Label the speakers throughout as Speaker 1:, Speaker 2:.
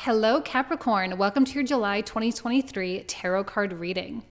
Speaker 1: Hello Capricorn, welcome to your July 2023 tarot card reading.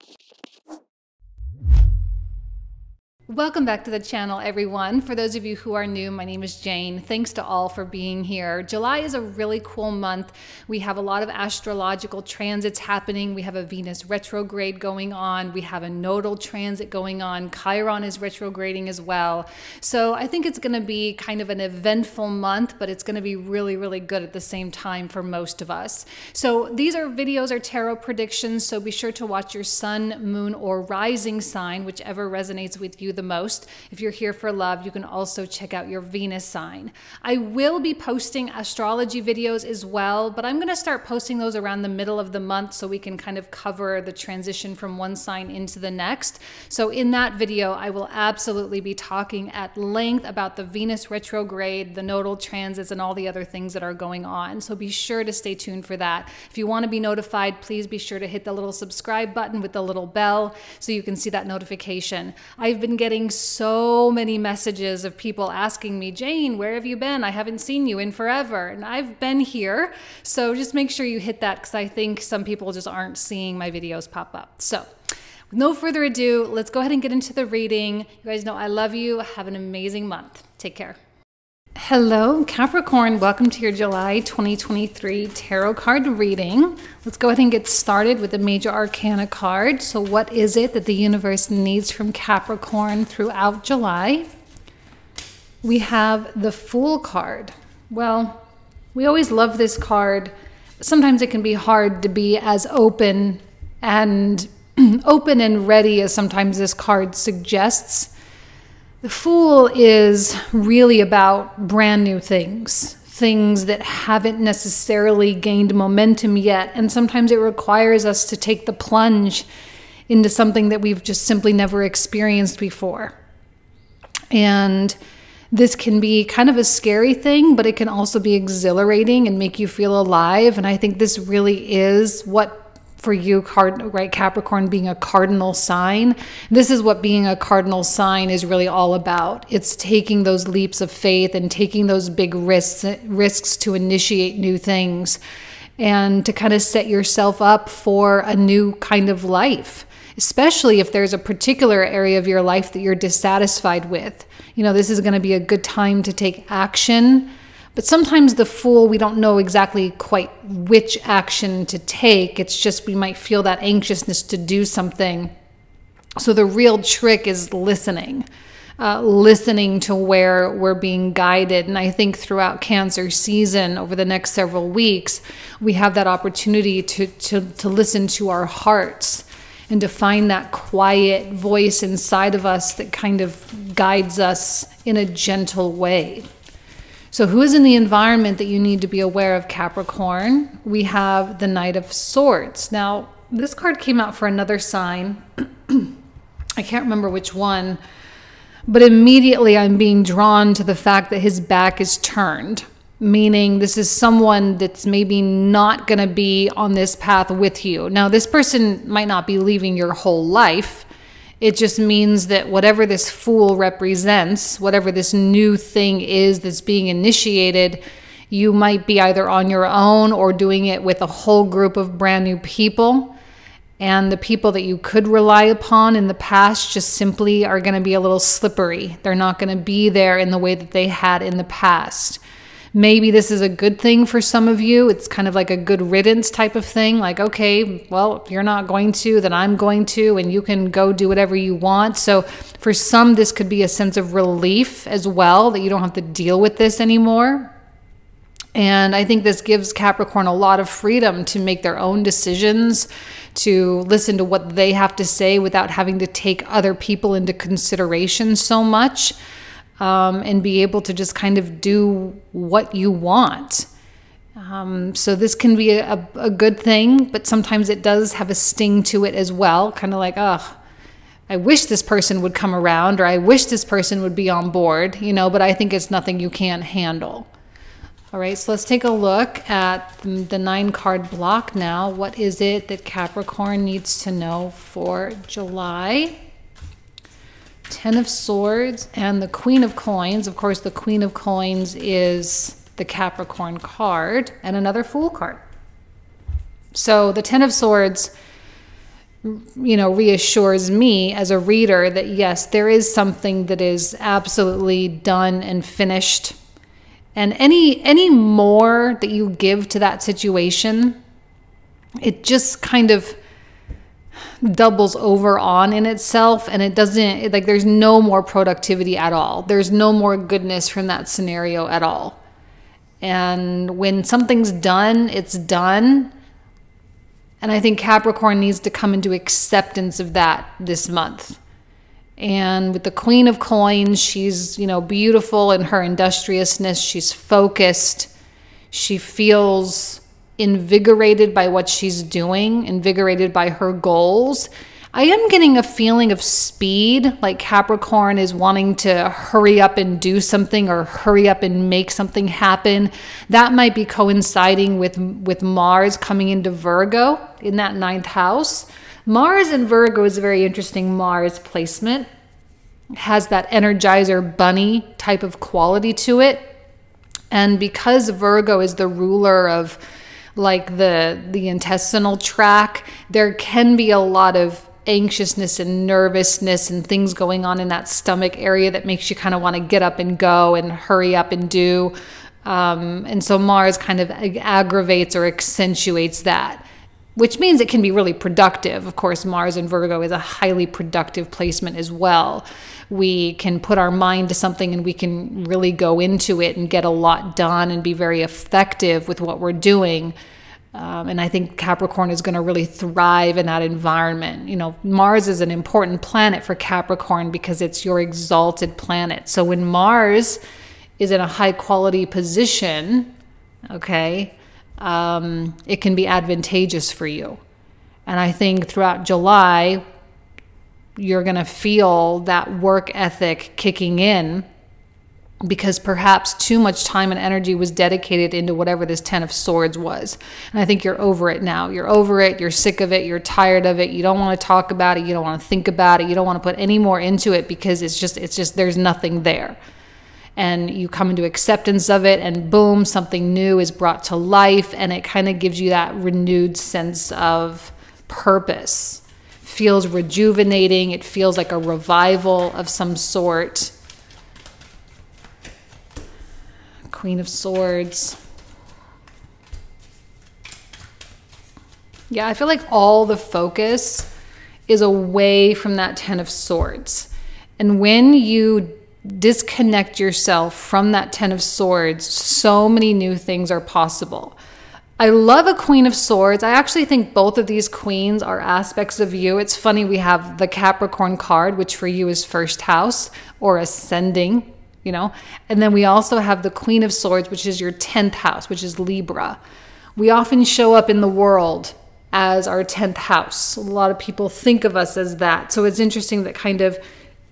Speaker 1: Welcome back to the channel, everyone. For those of you who are new, my name is Jane. Thanks to all for being here. July is a really cool month. We have a lot of astrological transits happening. We have a Venus retrograde going on. We have a nodal transit going on. Chiron is retrograding as well. So I think it's going to be kind of an eventful month, but it's going to be really, really good at the same time for most of us. So these videos are tarot predictions, so be sure to watch your sun, moon, or rising sign, whichever resonates with you the most. If you're here for love, you can also check out your Venus sign. I will be posting astrology videos as well, but I'm going to start posting those around the middle of the month so we can kind of cover the transition from one sign into the next. So in that video, I will absolutely be talking at length about the Venus retrograde, the nodal transits, and all the other things that are going on. So be sure to stay tuned for that. If you want to be notified, please be sure to hit the little subscribe button with the little bell so you can see that notification. I've been getting so many messages of people asking me, Jane, where have you been? I haven't seen you in forever. And I've been here. So just make sure you hit that because I think some people just aren't seeing my videos pop up. So with no further ado, let's go ahead and get into the reading. You guys know I love you. Have an amazing month. Take care. Hello Capricorn, welcome to your July 2023 tarot card reading. Let's go ahead and get started with the major arcana card. So what is it that the universe needs from Capricorn throughout July? We have the Fool card. Well, we always love this card. Sometimes it can be hard to be as open and ready as sometimes this card suggests. The Fool is really about brand new things that haven't necessarily gained momentum yet. And sometimes it requires us to take the plunge into something that we've just simply never experienced before. And this can be kind of a scary thing, but it can also be exhilarating and make you feel alive. And I think this really is what for you, right, Capricorn being a cardinal sign. This is what being a cardinal sign is really all about. It's taking those leaps of faith and taking those big risks to initiate new things and to kind of set yourself up for a new kind of life, especially if there's a particular area of your life that you're dissatisfied with. You know, this is going to be a good time to take action. But sometimes the Fool, we don't know exactly quite which action to take. It's just we might feel that anxiousness to do something. So the real trick is listening to where we're being guided. And I think throughout Cancer season, over the next several weeks, we have that opportunity to listen to our hearts and to find that quiet voice inside of us that kind of guides us in a gentle way. So who is in the environment that you need to be aware of, Capricorn? We have the Knight of Swords. Now, this card came out for another sign. I can't remember which one, but immediately I'm being drawn to the fact that his back is turned, meaning this is someone that's maybe not going to be on this path with you. Now, this person might not be leaving your whole life. It just means that whatever this Fool represents, whatever this new thing is that's being initiated, you might be either on your own or doing it with a whole group of brand new people. And the people that you could rely upon in the past just simply are going to be a little slippery. They're not going to be there in the way that they had in the past. Maybe this is a good thing for some of you. It's kind of like a good riddance type of thing. Like, okay, well, if you're not going to, then I'm going to, and you can go do whatever you want. So for some, this could be a sense of relief as well, that you don't have to deal with this anymore. And I think this gives Capricorn a lot of freedom to make their own decisions, to listen to what they have to say without having to take other people into consideration so much. And be able to just kind of do what you want. So this can be a good thing, but sometimes it does have a sting to it as well. Kind of like, oh, I wish this person would come around, or I wish this person would be on board, you know, but I think it's nothing you can't handle. All right, so let's take a look at the 9-card block now. What is it that Capricorn needs to know for July? 10 of Swords and the Queen of Coins. Of course, the Queen of Coins is the Capricorn card, and another Fool card. So the Ten of Swords, reassures me as a reader that yes, there is something that is absolutely done and finished. And any more that you give to that situation, it just kind of doubles over on in itself, and it doesn't, like, there's no more productivity at all. There's no more goodness from that scenario at all. And when something's done, it's done. And I think Capricorn needs to come into acceptance of that this month. And with the Queen of Coins, she's, beautiful in her industriousness. She's focused. She feels invigorated by what she's doing, invigorated by her goals. I am getting a feeling of speed, like Capricorn is wanting to hurry up and do something or hurry up and make something happen. That might be coinciding with Mars coming into Virgo in that 9th house. Mars in Virgo is a very interesting Mars placement. It has that Energizer bunny type of quality to it. And because Virgo is the ruler of like the intestinal tract, there can be a lot of anxiousness and nervousness and things going on in that stomach area that makes you kind of want to get up and go and hurry up and do. And so Mars kind of aggravates or accentuates that, which means it can be really productive. Of course, Mars in Virgo is a highly productive placement as well. We can put our mind to something and we can really go into it and get a lot done and be very effective with what we're doing. And I think Capricorn is going to really thrive in that environment. Mars is an important planet for Capricorn because it's your exalted planet. So when Mars is in a high quality position, okay, it can be advantageous for you. And I think throughout July, you're going to feel that work ethic kicking in because perhaps too much time and energy was dedicated into whatever this 10 of Swords was. And I think you're over it now. You're over it. You're sick of it. You're tired of it. You don't want to talk about it. You don't want to think about it. You don't want to put any more into it because it's just there's nothing there. And you come into acceptance of it and boom, something new is brought to life, and it kind of gives you that renewed sense of purpose. Feels rejuvenating. It feels like a revival of some sort. Queen of Swords. Yeah, I feel like all the focus is away from that 10 of Swords. And when you disconnect yourself from that 10 of Swords, so many new things are possible. I love a Queen of Swords. I actually think both of these queens are aspects of you. It's funny, we have the Capricorn card, which for you is 1st house or ascending, and then we also have the Queen of Swords, which is your 10th house, which is Libra. We often show up in the world as our 10th house. A lot of people think of us as that. So it's interesting that kind of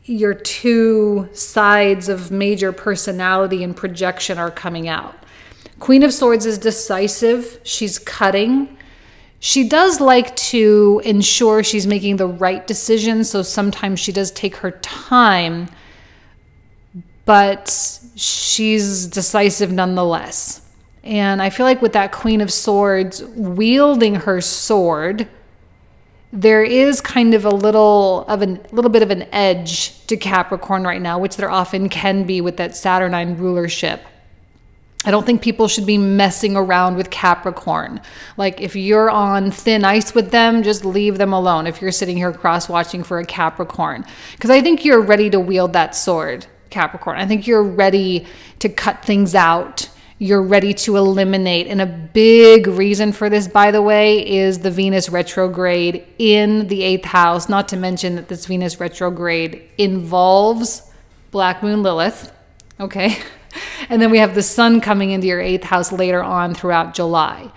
Speaker 1: your two sides of major personality and projection are coming out. Queen of Swords is decisive. She's cutting. She does like to ensure she's making the right decision. So sometimes she does take her time, but she's decisive nonetheless. And I feel like with that Queen of Swords wielding her sword, there is kind of a little bit of an edge to Capricorn right now, which there often can be with that Saturnine rulership. I don't think people should be messing around with Capricorn. Like if you're on thin ice with them, just leave them alone if you're sitting here cross-watching for a Capricorn. Because I think you're ready to wield that sword, Capricorn. I think you're ready to cut things out. You're ready to eliminate. And a big reason for this, by the way, is the Venus retrograde in the 8th house. Not to mention that this Venus retrograde involves Black Moon Lilith. Okay. And then we have the sun coming into your 8th house later on throughout July.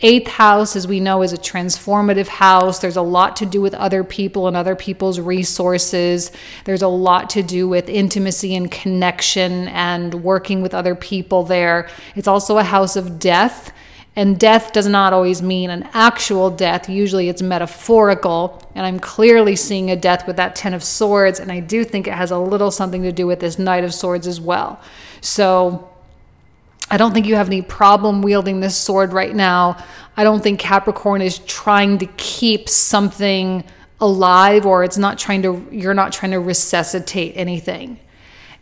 Speaker 1: 8th house, as we know, is a transformative house. There's a lot to do with other people and other people's resources. There's a lot to do with intimacy and connection and working with other people there. It's also a house of death. And death does not always mean an actual death. Usually it's metaphorical. And I'm clearly seeing a death with that 10 of Swords. And I do think it has a little something to do with this Knight of Swords as well. So I don't think you have any problem wielding this sword right now. I don't think Capricorn is trying to keep something alive, or you're not trying to resuscitate anything.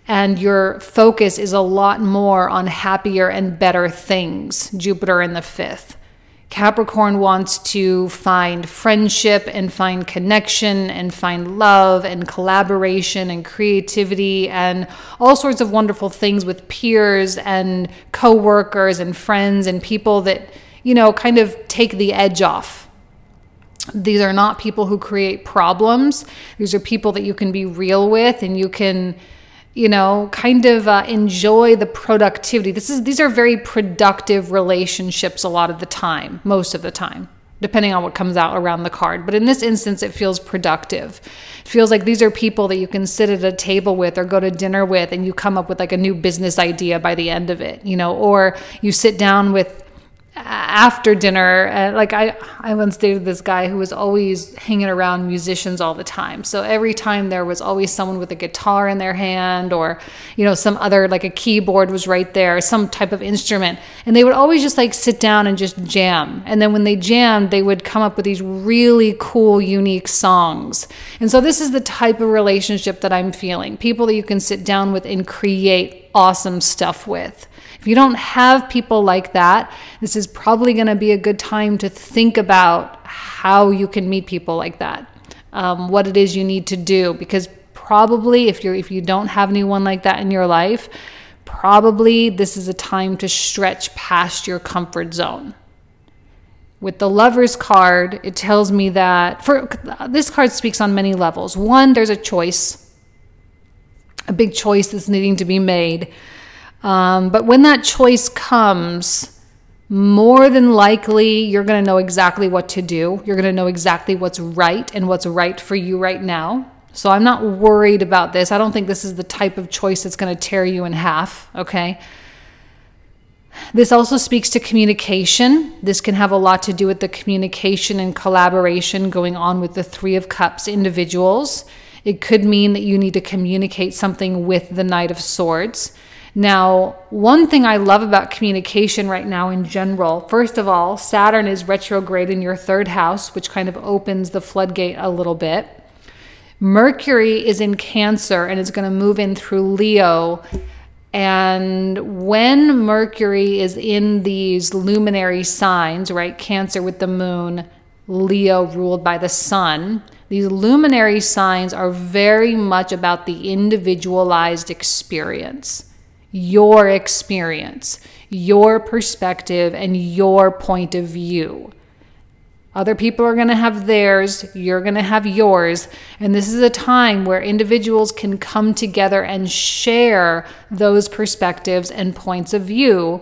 Speaker 1: And your focus is a lot more on happier and better things, Jupiter in the 5th. Capricorn wants to find friendship and find connection and find love and collaboration and creativity and all sorts of wonderful things with peers and co-workers and friends and people that, you know, kind of take the edge off. These are not people who create problems. These are people that you can be real with, and you can, you know, kind of enjoy the productivity. These are very productive relationships a lot of the time, most of the time, depending on what comes out around the card. But in this instance, it feels productive. It feels like these are people that you can sit at a table with or go to dinner with, and you come up with like a new business idea by the end of it, you know, or you sit down with after dinner. Like I once dated this guy who was always hanging around musicians all the time. So every time there was always someone with a guitar in their hand, or, you know, some other, like a keyboard was right there, some type of instrument. And they would always just like sit down and just jam. And then when they jammed, they would come up with these really cool, unique songs. And so this is the type of relationship that I'm feeling. People that you can sit down with and create awesome stuff with. If you don't have people like that, this is probably going to be a good time to think about how you can meet people like that, what it is you need to do. Because probably if you don't have anyone like that in your life, probably this is a time to stretch past your comfort zone. With the Lovers card, it tells me that this card speaks on many levels. One, there's a choice, a big choice that's needing to be made. But when that choice comes, more than likely, you're going to know exactly what to do. You're going to know exactly what's right and what's right for you right now. So I'm not worried about this. I don't think this is the type of choice that's going to tear you in half, okay? This also speaks to communication. This can have a lot to do with the communication and collaboration going on with the Three of Cups individuals. It could mean that you need to communicate something with the Knight of Swords. Now, one thing I love about communication right now in general, first of all, Saturn is retrograde in your 3rd house, which kind of opens the floodgate a little bit. Mercury is in Cancer and it's going to move in through Leo. And when Mercury is in these luminary signs, right, Cancer with the moon, Leo ruled by the sun, these luminary signs are very much about the individualized experience. Your experience, your perspective, and your point of view. Other people are going to have theirs, you're going to have yours, and this is a time where individuals can come together and share those perspectives and points of view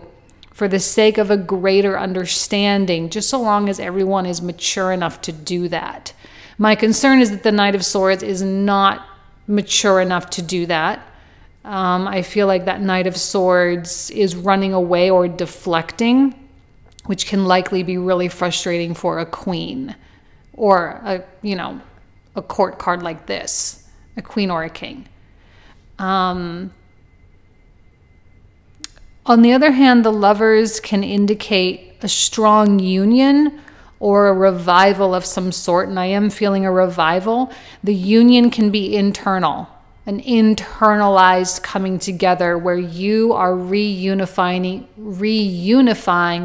Speaker 1: for the sake of a greater understanding, just so long as everyone is mature enough to do that. My concern is that the Knight of Swords is not mature enough to do that. I feel like that Knight of Swords is running away or deflecting, which can likely be really frustrating for a queen or a court card like this, a queen or a king. On the other hand, the Lovers can indicate a strong union or a revival of some sort, and I am feeling a revival. The union can be internal. An internalized coming together where you are reunifying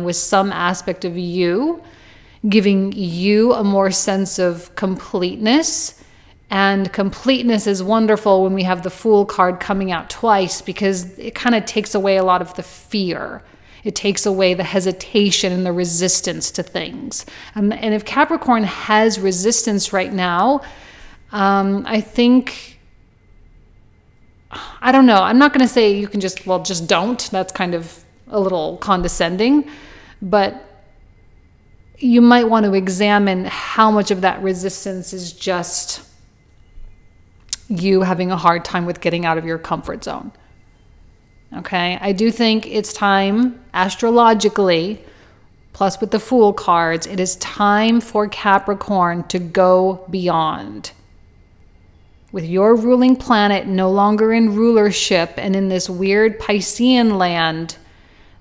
Speaker 1: with some aspect of you, giving you a more sense of completeness. And completeness is wonderful when we have the Fool card coming out twice, because it kind of takes away a lot of the fear. It takes away the hesitation and the resistance to things. And if Capricorn has resistance right now, I think, I don't know. I'm not going to say you can just don't. That's kind of a little condescending. But you might want to examine how much of that resistance is just you having a hard time with getting out of your comfort zone. Okay? I do think it's time, astrologically, plus with the Fool cards, it is time for Capricorn to go beyond. With your ruling planet no longer in rulership and in this weird Piscean land,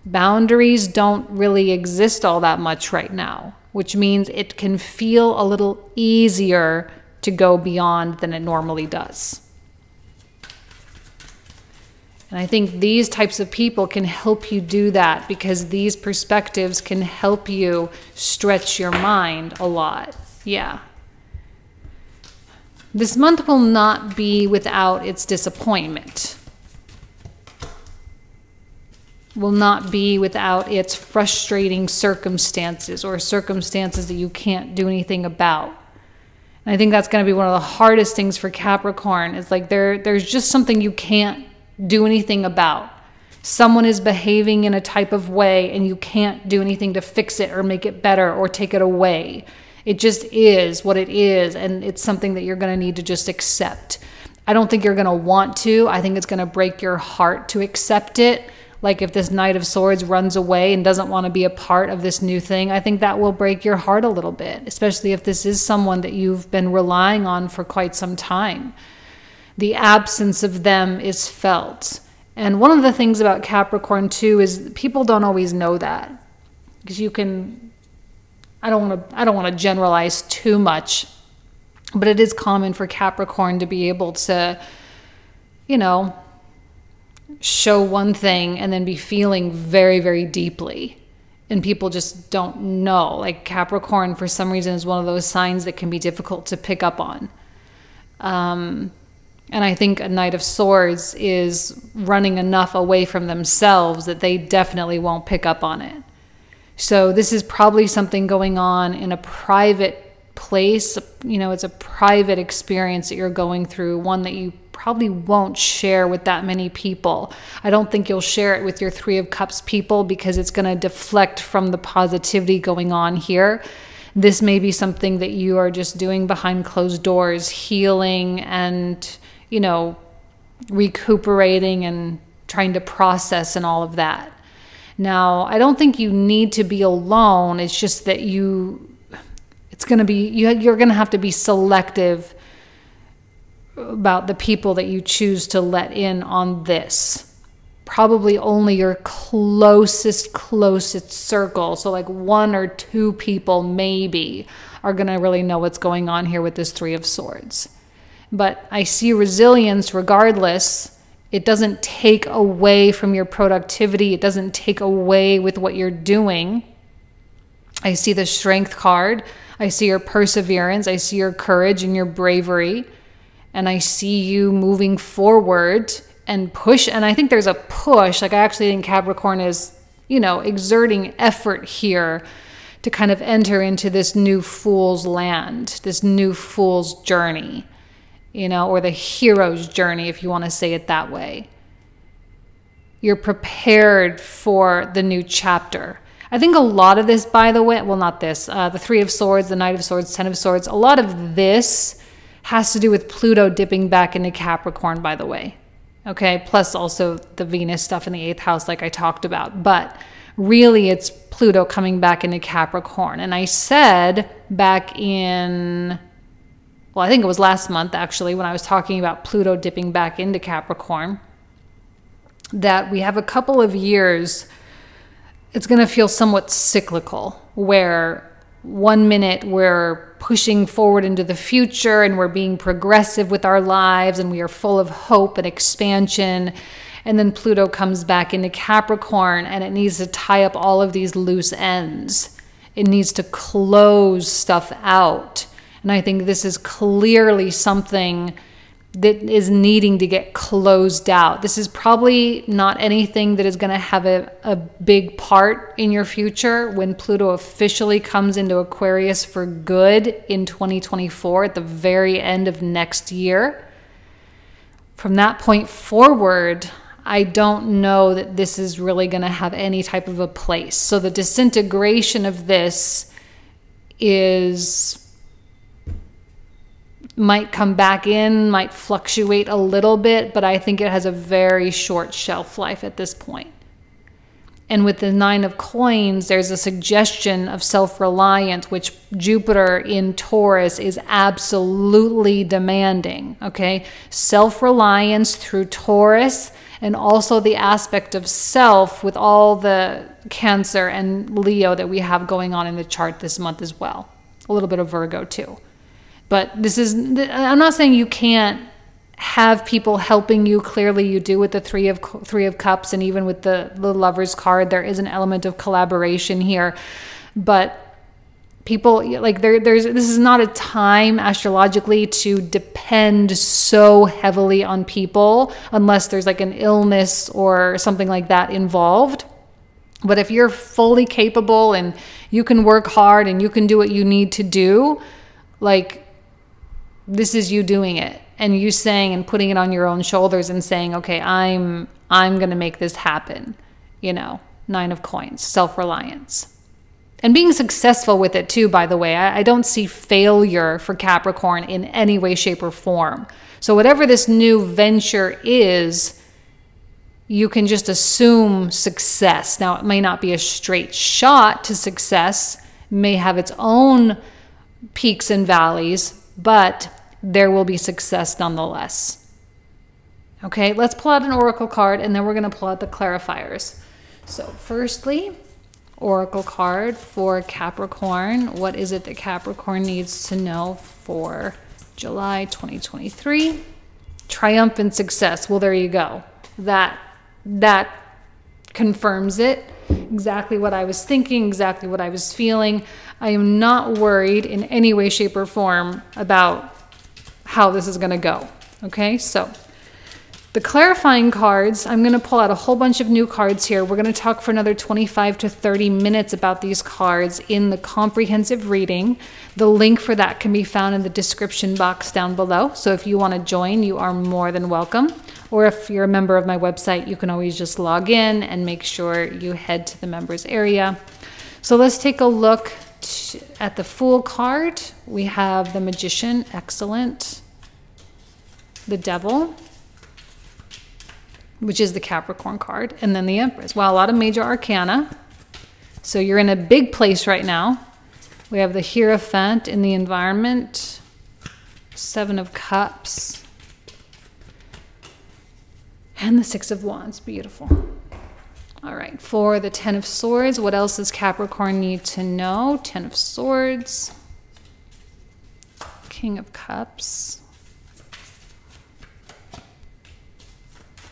Speaker 1: Boundaries don't really exist all that much right now, which means it can feel a little easier to go beyond than it normally does. And I think these types of people can help you do that, because these perspectives can help you stretch your mind a lot. Yeah. This month will not be without its disappointment. Will not be without its frustrating circumstances, or circumstances that you can't do anything about. And I think that's going to be one of the hardest things for Capricorn. It's like there's just something you can't do anything about. Someone is behaving in a type of way and you can't do anything to fix it or make it better or take it away. It just is what it is, and it's something that you're going to need to just accept. I don't think you're going to want to. I think it's going to break your heart to accept it. Like if this Knight of Swords runs away and doesn't want to be a part of this new thing, I think that will break your heart a little bit, especially if this is someone that you've been relying on for quite some time. The absence of them is felt. And one of the things about Capricorn too is people don't always know that, because you can, I don't want to generalize too much, but it is common for Capricorn to be able to, you know, show one thing and then be feeling very, very deeply. And people just don't know. Like Capricorn, for some reason, is one of those signs that can be difficult to pick up on. And I think a Knight of Swords is running enough away from themselves that they definitely won't pick up on it. So this is probably something going on in a private place. You know, it's a private experience that you're going through, one that you probably won't share with that many people. I don't think you'll share it with your Three of Cups people, because it's going to deflect from the positivity going on here. This may be something that you are just doing behind closed doors, healing and, you know, recuperating and trying to process and all of that. Now, I don't think you need to be alone. It's just that it's going to be, you're going to have to be selective about the people that you choose to let in on this. Probably only your closest circle. So like 1 or 2 people maybe are going to really know what's going on here with this Three of Swords. But I see resilience regardless. It doesn't take away from your productivity. It doesn't take away with what you're doing. I see the Strength card. I see your perseverance. I see your courage and your bravery. And I see you moving forward and push. And I think there's a push. Like I actually think Capricorn is, you know, exerting effort here to kind of enter into this new fool's land, this new fool's journey, you know, or the hero's journey, if you want to say it that way. You're prepared for the new chapter. I think a lot of this, by the way, well, not this, the Three of Swords, the Knight of Swords, Ten of Swords, a lot of this has to do with Pluto dipping back into Capricorn, by the way. Okay, plus also the Venus stuff in the 8th house like I talked about. But really it's Pluto coming back into Capricorn. And I said back in, well, I think it was last month actually, when I was talking about Pluto dipping back into Capricorn, that we have a couple of years, it's going to feel somewhat cyclical, where 1 minute we're pushing forward into the future and we're being progressive with our lives and we are full of hope and expansion. And then Pluto comes back into Capricorn and it needs to tie up all of these loose ends. It needs to close stuff out. And I think this is clearly something that is needing to get closed out. This is probably not anything that is going to have a big part in your future when Pluto officially comes into Aquarius for good in 2024 at the very end of next year. From that point forward, I don't know that this is really going to have any type of a place. So the disintegration of this might come back in, might fluctuate a little bit, but I think it has a very short shelf life at this point. And with the Nine of Coins, there's a suggestion of self-reliance, which Jupiter in Taurus is absolutely demanding, okay? Self-reliance through Taurus and also the aspect of self with all the Cancer and Leo that we have going on in the chart this month as well. A little bit of Virgo too. But this is, I'm not saying you can't have people helping you. Clearly you do with the Three of Cups, and even with the Lover's card, there is an element of collaboration here. But people, like, this is not a time astrologically to depend so heavily on people unless there's like an illness or something like that involved. But if you're fully capable and you can work hard and you can do what you need to do, like, this is you doing it and you saying and putting it on your own shoulders and saying, okay, I'm going to make this happen. You know, Nine of Coins, self-reliance. And being successful with it too, by the way. I don't see failure for Capricorn in any way, shape, or form. So whatever this new venture is, you can just assume success. Now, it may not be a straight shot to success, may have its own peaks and valleys, but there will be success nonetheless. Okay, let's pull out an oracle card, and then we're going to pull out the clarifiers. So firstly, oracle card for Capricorn. What is it that Capricorn needs to know for July 2023? Triumphant success. Well, there you go. That confirms it. Exactly what I was thinking, exactly what I was feeling. I am not worried in any way, shape, or form about how this is going to go. Okay, so the clarifying cards, I'm going to pull out a whole bunch of new cards here. We're going to talk for another 25 to 30 minutes about these cards in the comprehensive reading. The link for that can be found in the description box down below. So if you want to join, you are more than welcome. Or if you're a member of my website, you can always just log in and make sure you head to the members area. So let's take a look at the Fool card. We have the Magician, excellent. The Devil, which is the Capricorn card, and then the Empress. Wow, a lot of major arcana. So you're in a big place right now. We have the Hierophant in the environment, Seven of Cups, and the Six of Wands. Beautiful. All right, for the Ten of Swords, what else does Capricorn need to know? Ten of Swords, King of Cups,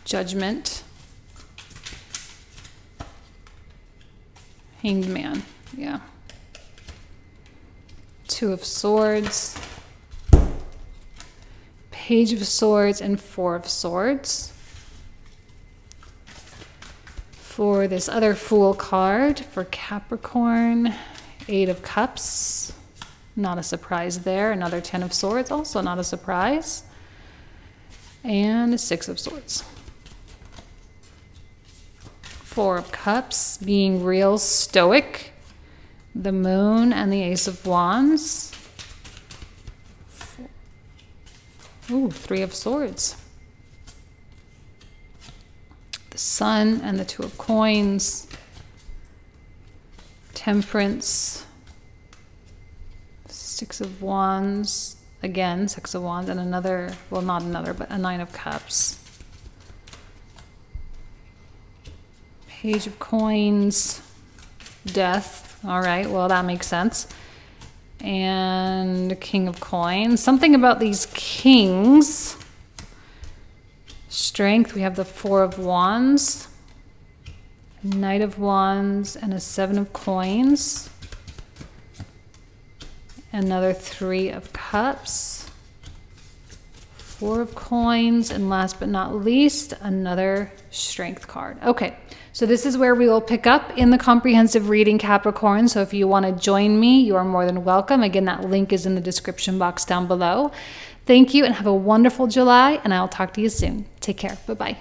Speaker 1: Judgment, Hanged Man, yeah. Two of Swords, Page of Swords, and Four of Swords. For this other Fool card for Capricorn, Eight of Cups, not a surprise there. Another Ten of Swords, also not a surprise. And a Six of Swords. Four of Cups, being real stoic. The Moon and the Ace of Wands. Ooh, Three of Swords. The Sun and the Two of Coins. Temperance. Six of Wands. Again, Six of Wands, and another, well, not another, but a Nine of Cups. Page of Coins, Death. All right, well, that makes sense. And King of Coins. Something about these kings. Strength, we have the Four of Wands, Knight of Wands, and a Seven of Coins. Another Three of Cups, Four of Coins, and last but not least, another Strength card. Okay. So this is where we will pick up in the comprehensive reading, Capricorn. So if you want to join me, you are more than welcome. Again, that link is in the description box down below. Thank you and have a wonderful July, and I'll talk to you soon. Take care. Bye-bye.